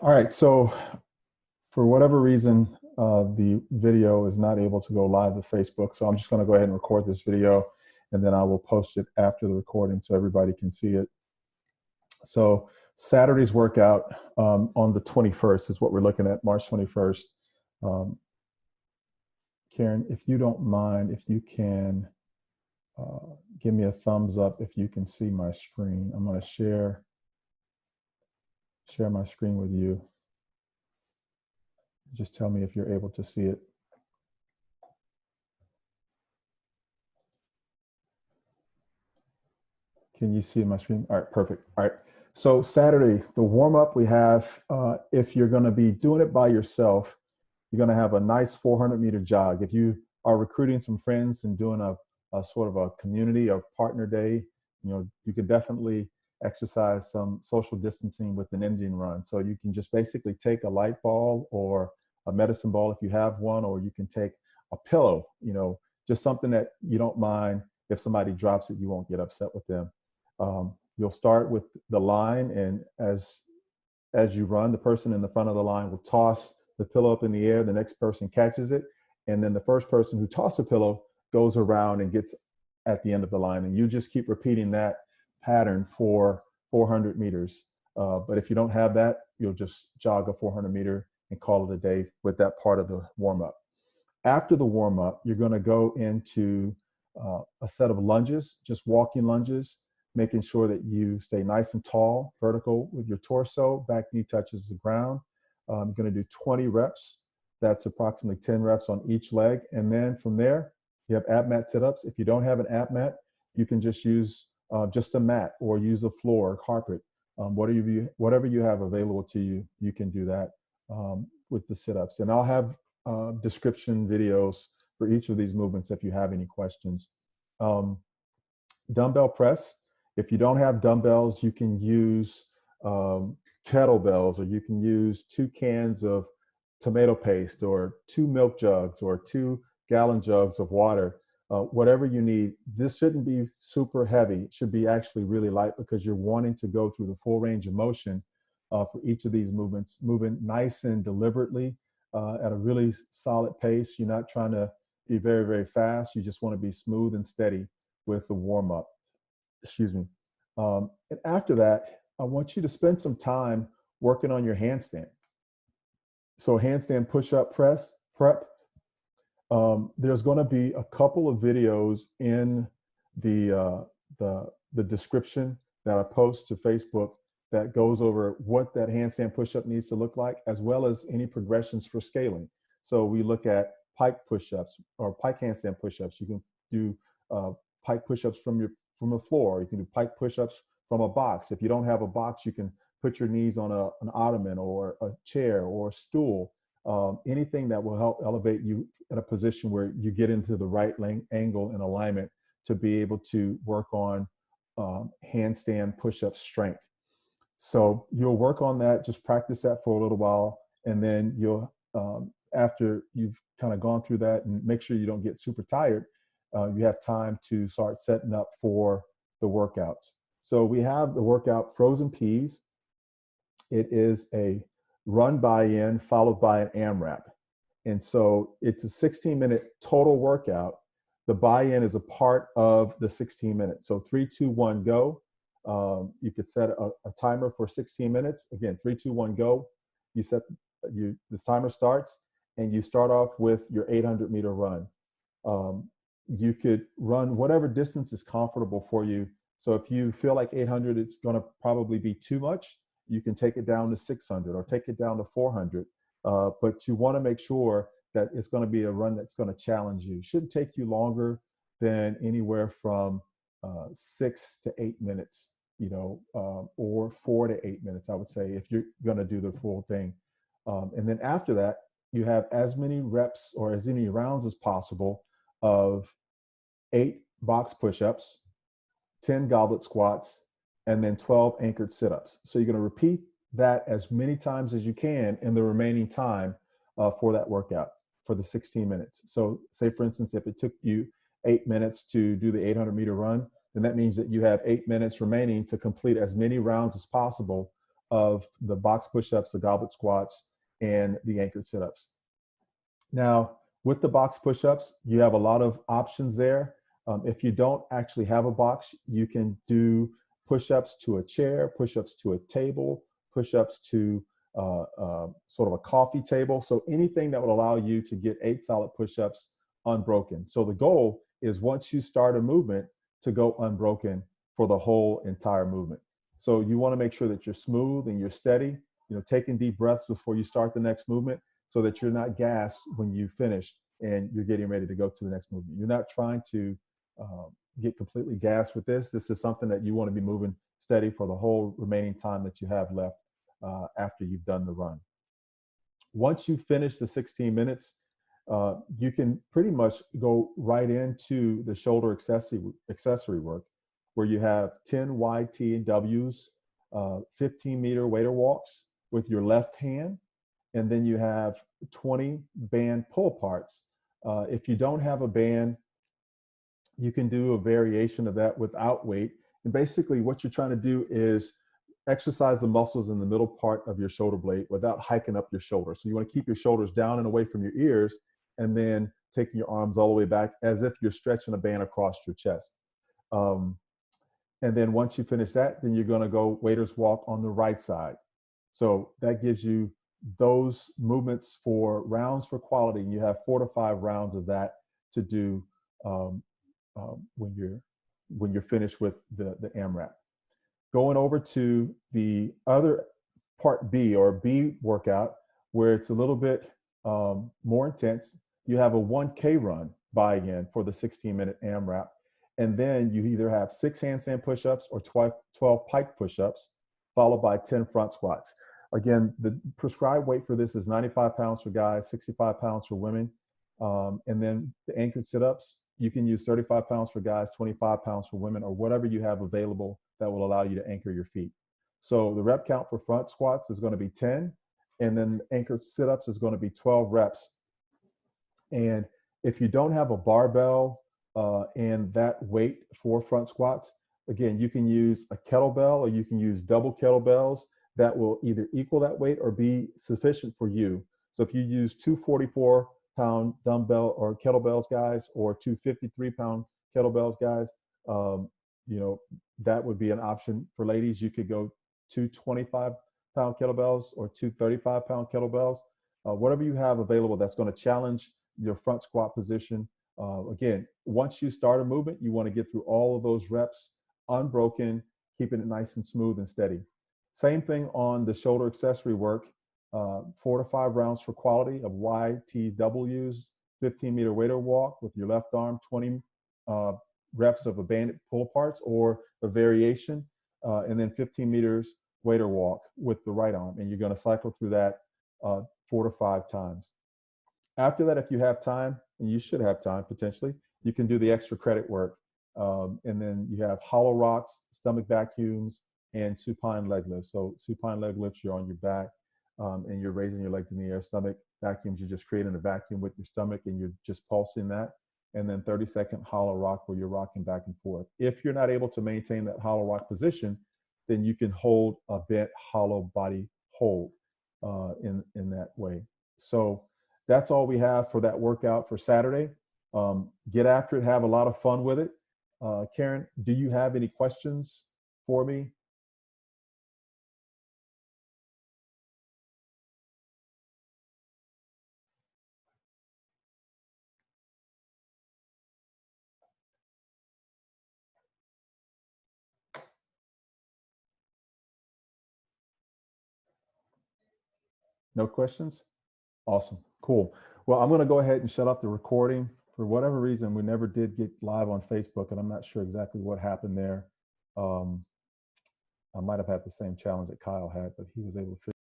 All right, so for whatever reason, the video is not able to go live to Facebook. So I'm just going to go ahead and record this video, and then I will post it after the recording so everybody can see it. So Saturday's workout on the 21st is what we're looking at, March 21st. Karen, if you don't mind, if you can give me a thumbs up if you can see my screen. I'm going to share my screen with you. Just tell me if you're able to see it. Can you see my screen? All right, perfect. All right. So Saturday, the warm up we have, if you're going to be doing it by yourself, you're going to have a nice 400-meter jog. If you are recruiting some friends and doing a sort of a community or partner day, you could definitely exercise some social distancing with an Indian run. So you can just basically take a light ball or a medicine ball if you have one, or you can take a pillow, just something that you don't mind. If somebody drops it, you won't get upset with them. You'll start with the line, and as you run, the person in the front of the line will toss the pillow up in the air. The next person catches it, and then the first person who tossed the pillow goes around and gets at the end of the line. And you just keep repeating that pattern for 400 meters. But if you don't have that, you'll just jog a 400-meter and call it a day with that part of the warm-up. After the warm-up, you're going to go into a set of lunges, just walking lunges, making sure that you stay nice and tall, vertical with your torso, back knee touches the ground. You're going to do 20 reps. That's approximately 10 reps on each leg. And then from there, you have ab mat sit-ups. If you don't have an ab mat, you can just use just a mat or use a floor or carpet. Whatever you have available to you, you can do that with the sit-ups. And I'll have description videos for each of these movements if you have any questions. Dumbbell press. If you don't have dumbbells, you can use kettlebells, or you can use 2 cans of tomato paste, or 2 milk jugs, or 2-gallon jugs of water. Whatever you need. This shouldn't be super heavy. It should be actually really light, because you're wanting to go through the full range of motion for each of these movements, moving nice and deliberately at a really solid pace. You're not trying to be very, very fast. You just want to be smooth and steady with the warm-up. Excuse me. And after that, I want you to spend some time working on your handstand. So handstand push-up prep. There's going to be a couple of videos in the description that I post to Facebook that goes over what that handstand push-up needs to look like, as well as any progressions for scaling. So we look at pike push-ups or pike handstand push-ups. You can do pike push-ups from the floor. You can do pike push-ups from a box. If you don't have a box, you can put your knees on an ottoman or a chair or a stool. Anything that will help elevate you in a position where you get into the right angle and alignment to be able to work on handstand push-up strength. So you'll work on that, just practice that for a little while, and then you'll, after you've kind of gone through that and make sure you don't get super tired, you have time to start setting up for the workouts. So we have the workout Frozen Peas. It is a run buy-in followed by an AMRAP. And so it's a 16-minute total workout. The buy-in is a part of the 16 minutes. So 3, 2, 1, go. You could set a timer for 16 minutes. Again, 3, 2, 1, go. The timer starts, and you start off with your 800-meter run. You could run whatever distance is comfortable for you. So if you feel like 800, it's going to probably be too much, you can take it down to 600 or take it down to 400. But you want to make sure that it's going to be a run that's going to challenge you. It shouldn't take you longer than anywhere from 6 to 8 minutes, or 4 to 8 minutes, I would say, if you're going to do the full thing. And then after that, you have as many reps or as many rounds as possible of 8 box push-ups, 10 goblet squats, and then 12 anchored sit-ups. So you're going to repeat that as many times as you can in the remaining time for that workout for the 16 minutes. So say, for instance, if it took you 8 minutes to do the 800-meter run, then that means that you have 8 minutes remaining to complete as many rounds as possible of the box push-ups, the goblet squats, and the anchored sit-ups. Now, with the box push-ups, you have a lot of options there. If you don't actually have a box, you can do push-ups to a chair, push-ups to a table, push-ups to sort of a coffee table. So anything that would allow you to get 8 solid push-ups unbroken. So the goal is once you start a movement to go unbroken for the whole entire movement. So you want to make sure that you're smooth and you're steady, taking deep breaths before you start the next movement so that you're not gassed when you finish and you're getting ready to go to the next movement. You're not trying to get completely gassed with this. This is something that you want to be moving steady for the whole remaining time that you have left after you've done the run. Once you finish the 16 minutes, you can pretty much go right into the shoulder accessory work, where you have 10 YTWs, 15-meter waiter walks with your left hand, and then you have 20 band pull aparts. If you don't have a band, you can do a variation of that without weight. And basically what you're trying to do is exercise the muscles in the middle part of your shoulder blade without hiking up your shoulder. So you want to keep your shoulders down and away from your ears, and then taking your arms all the way back as if you're stretching a band across your chest. And then once you finish that, then you're going to go waiter's walk on the right side. So that gives you those movements for rounds for quality. And you have 4 to 5 rounds of that to do when you're finished with the AMRAP. Going over to the other part B, or B workout, where it's a little bit more intense. You have a 1K run buy-in for the 16-minute AMRAP. And then you either have 6 handstand push-ups or 12 pike push-ups, followed by 10 front squats. Again, the prescribed weight for this is 95 pounds for guys, 65 pounds for women. And then the anchored sit-ups, you can use 35 pounds for guys, 25 pounds for women, or whatever you have available that will allow you to anchor your feet. So the rep count for front squats is going to be 10, and then anchored sit-ups is going to be 12 reps. And if you don't have a barbell and that weight for front squats, again, you can use a kettlebell, or you can use double kettlebells that will either equal that weight or be sufficient for you. So if you use 2 44-pound dumbbell or kettlebells, guys, or 2 53-pound kettlebells, guys, that would be an option. For ladies, you could go 2 25-pound kettlebells or 2 35-pound kettlebells, whatever you have available that's going to challenge your front squat position. Again, once you start a movement, you want to get through all of those reps unbroken, keeping it nice and smooth and steady. Same thing on the shoulder accessory work, 4 to 5 rounds for quality of YTWs, 15-meter waiter walk with your left arm, 20 reps of a banded pull aparts or a variation, and then 15 meters waiter walk with the right arm. And you're going to cycle through that 4 to 5 times. After that, if you have time, and you should have time potentially, you can do the extra credit work. And then you have hollow rocks, stomach vacuums, and supine leg lifts. So supine leg lifts, you're on your back and you're raising your legs in the air. Stomach vacuums, you're just creating a vacuum with your stomach and you're just pulsing that. And then 30-second hollow rock where you're rocking back and forth. If you're not able to maintain that hollow rock position, then you can hold a bent hollow body hold in that way. So that's all we have for that workout for Saturday. Get after it, have a lot of fun with it. Karen, do you have any questions for me? No questions? Awesome. Cool. Well, I'm going to go ahead and shut off the recording. For whatever reason, we never did get live on Facebook, and I'm not sure exactly what happened there. I might have had the same challenge that Kyle had, but he was able to figure